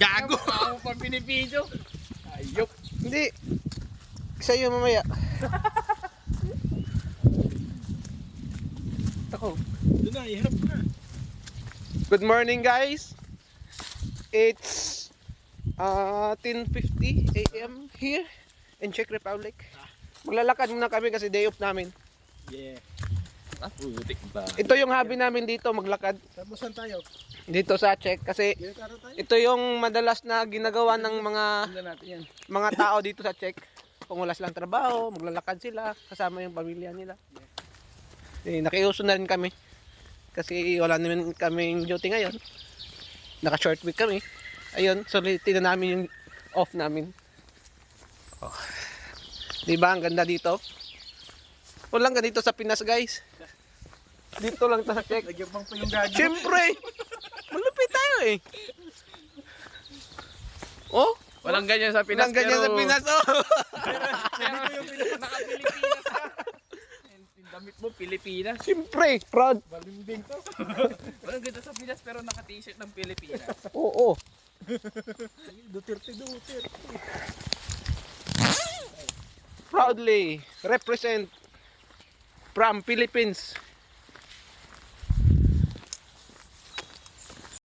Gago! Ako pang pinipidyo. Ayop. Hindi. Sa'yo mamaya. Ako. Doon na, iharap mo na. Good morning guys. It's 10:50 AM here in Czech Republic. Maglalakad muna kami kasi day off namin. Yeah. Putik ba? Ito yung hobby namin dito, maglakad. Tapos saan tayo? Dito sa Czech kasi Taro tayo? ito yung madalas na ginagawa ng Tingnan natin yan. mga tao dito sa Czech. Kung wala silang trabaho, maglalakad sila kasama yung pamilya nila. Nakiuso na rin kami kasi wala naman kaming duty ngayon. Naka short week kami. Ayun, sulitin na namin yung off namin. Oh. Diba ang ganda dito? Walang ganito sa Pinas guys. Dito lang sa Czech. Nagyabang pa yung gago. Siyempre, malupit tayo eh. Oh, Walang ganyan sa Pinas. walang ganyan sa Pinas. Oh. Pero yung naka-Pilipinas ka. Yung damit mo, Pilipinas. Siyempre, proud. Balimbing to. Walang ganda sa Pinas pero naka-t-shirt ng Pilipinas. Oo. Duterte. Proudly represent from Philippines.